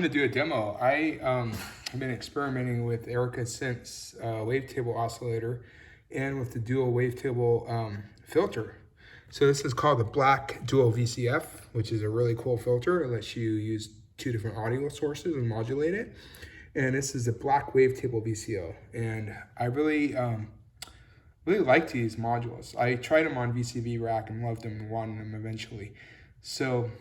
going to do a demo. I've been experimenting with Iteritas Synths wavetable oscillator and with the dual wavetable filter. So this is called the black dual VCF, which is a really cool filter. It lets you use two different audio sources and modulate it. And this is the black wavetable VCO. And I really liked these modules. I tried them on VCV rack and loved them and wanted them eventually. So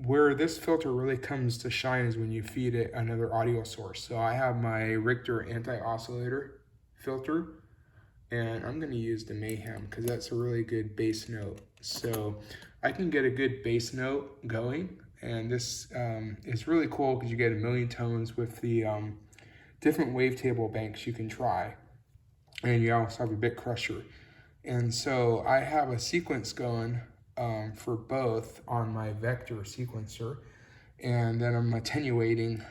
where this filter really comes to shine is when you feed it another audio source. So I have my Richter anti-oscillator filter, and I'm going to use the Mayhem because that's a really good bass note. So I can get a good bass note going, and this is really cool because you get a million tones with the different wavetable banks you can try, and you also have a bit crusher. And so I have a sequence going for both on my vector sequencer, and then I'm attenuating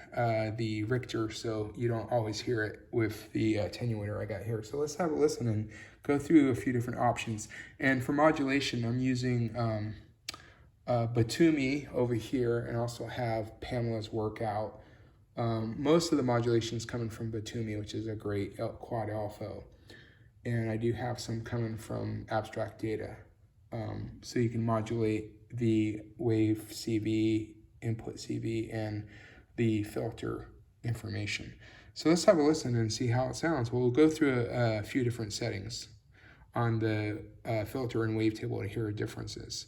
the Richter so you don't always hear it with the attenuator I got here. So let's have a listen and go through a few different options. And for modulation, I'm using Batumi over here, and also have Pamela's Workout. Most of the modulation is coming from Batumi, which is a great quad alpha, and I do have some coming from Abstract Data. So you can modulate the wave CV, input CV, and the filter information. So let's have a listen and see how it sounds. We'll go through a few different settings on the filter and wavetable to hear differences.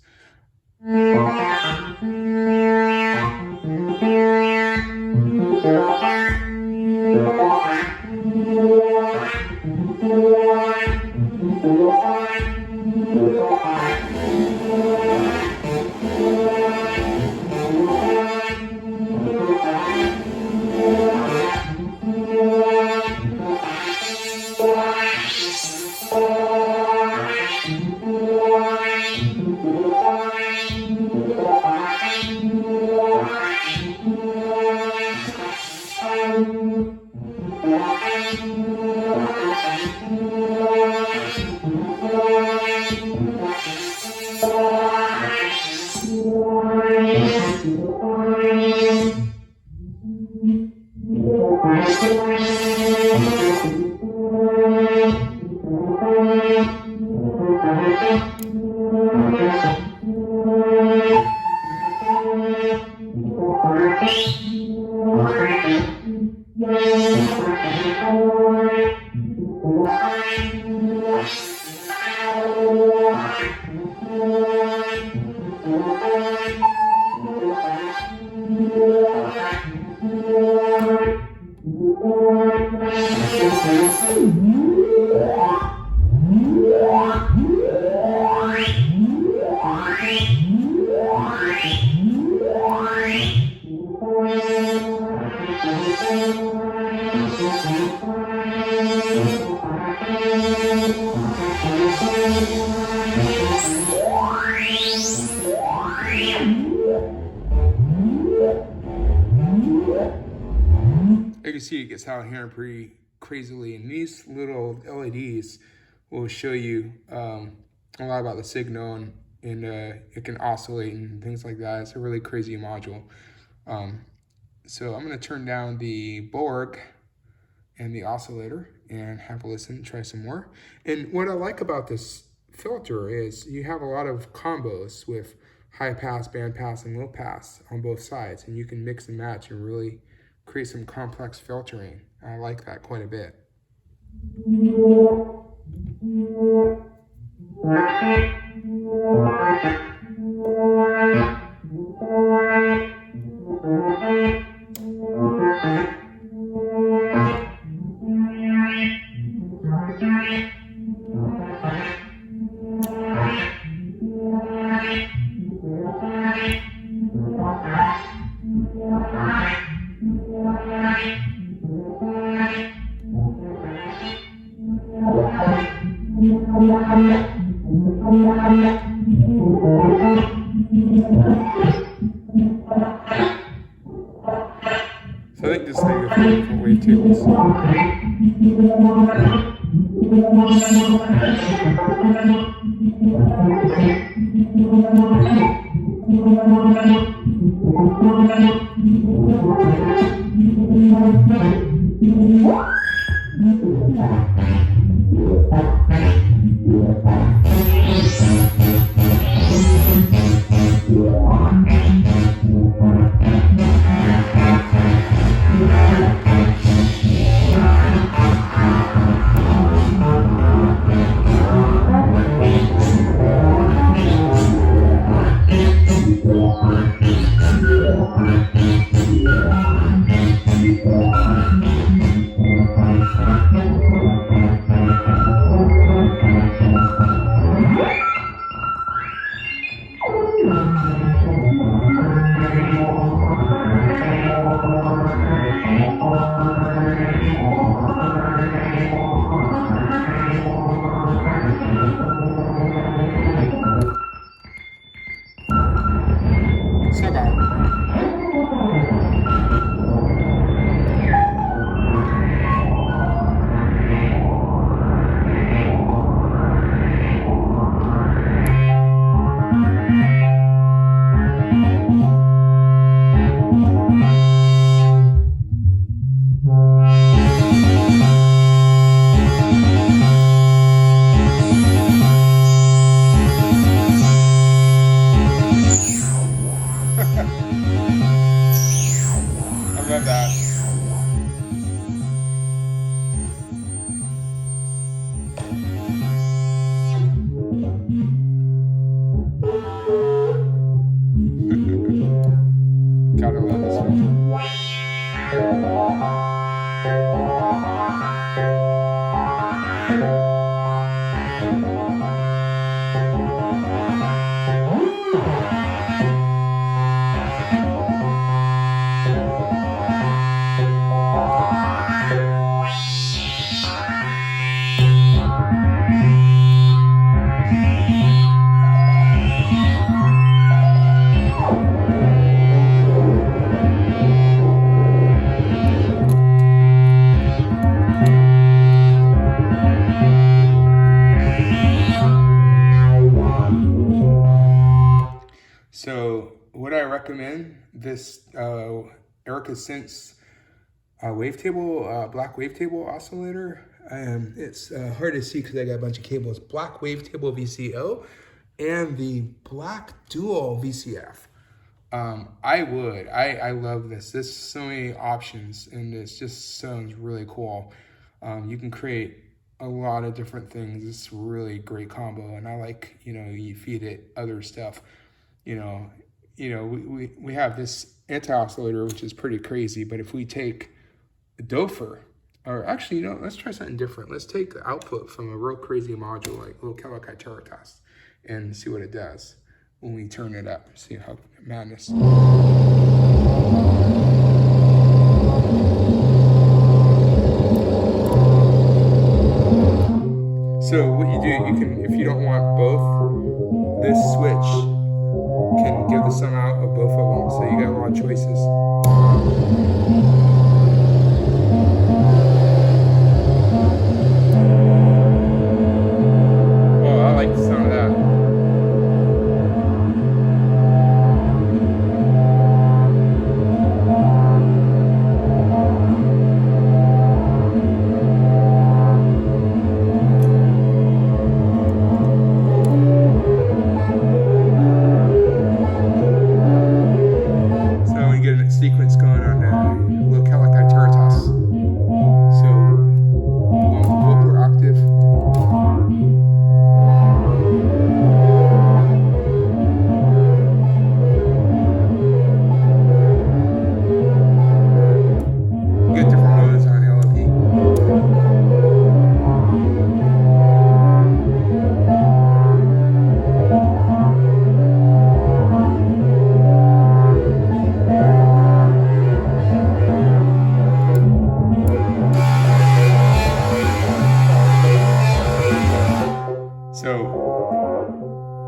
You can see it gets out here pretty crazily, and these little LEDs will show you a lot about the signal, and it can oscillate and things like that. It's a really crazy module. So I'm going to turn down the Borg and the oscillator and have a listen, try some more. And what I like about this filter is you have a lot of combos with high pass, band pass, and low pass on both sides, and you can mix and match and really create some complex filtering. I like that quite a bit. So I think this thing is for wavetables. recommend this Erica Synths Wavetable, black Wavetable oscillator. It's hard to see because I got a bunch of cables. Black Wavetable VCO and the black dual VCF. I love this. There's so many options and this just sounds really cool. You can create a lot of different things. It's a really great combo, and I like, you feed it other stuff. We have this anti-oscillator, which is pretty crazy, but if we take a Dofer, or actually, let's try something different. Let's take the output from a real crazy module like Loquelic Iteritas and see what it does when we turn it up. See how madness. So what you do, you can, if you don't want both, this switch can give the sum out of both of them. So you got a lot of choices. Oh, I like the sound of that. Sequence going on Loquelic Iteritas. So one per octave. You get different modes on LFE. So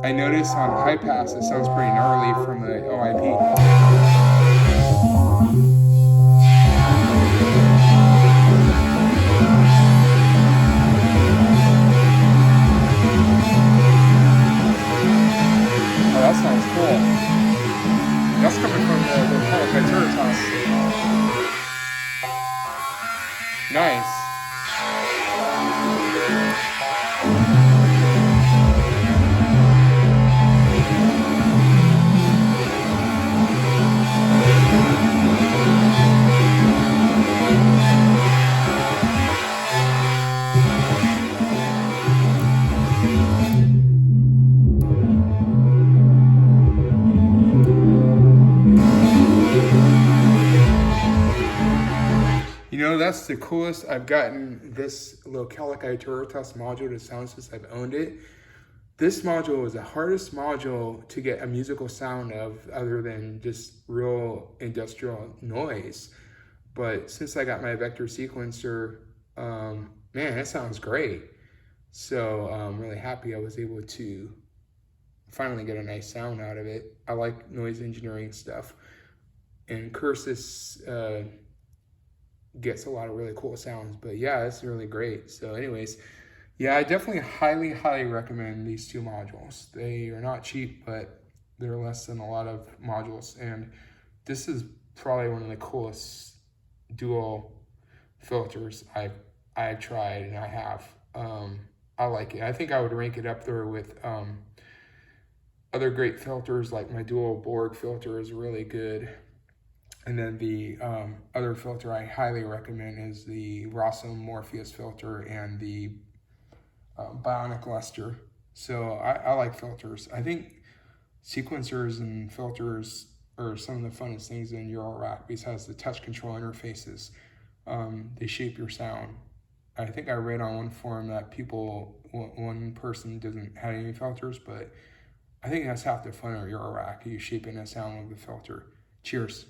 I notice on high pass it sounds pretty gnarly from the OIP. Oh, that sounds cool. That's coming from the Loquelic Iteritas. Nice. That's the coolest I've gotten this Loquelic Iteritas module to sound since I've owned it. This module was the hardest module to get a musical sound of other than just real industrial noise. But since I got my vector sequencer, man, that sounds great. So I'm really happy I was able to finally get a nice sound out of it. I like noise engineering stuff. And Cursus gets a lot of really cool sounds, but yeah, it's really great. So anyways, yeah, I definitely highly recommend these two modules. They are not cheap, but they're less than a lot of modules, and this is probably one of the coolest dual filters I've tried, and I have. I like it. I think I would rank it up there with other great filters, like my dual Borg filter is really good. And then the other filter I highly recommend is the Rossum Morpheus filter and the Bionic Luster. So I like filters. I think sequencers and filters are some of the funnest things in Eurorack besides the touch control interfaces. They shape your sound. I think I read on one forum that one person doesn't have any filters, but I think that's half the fun of Eurorack. You shaping the sound of the filter. Cheers.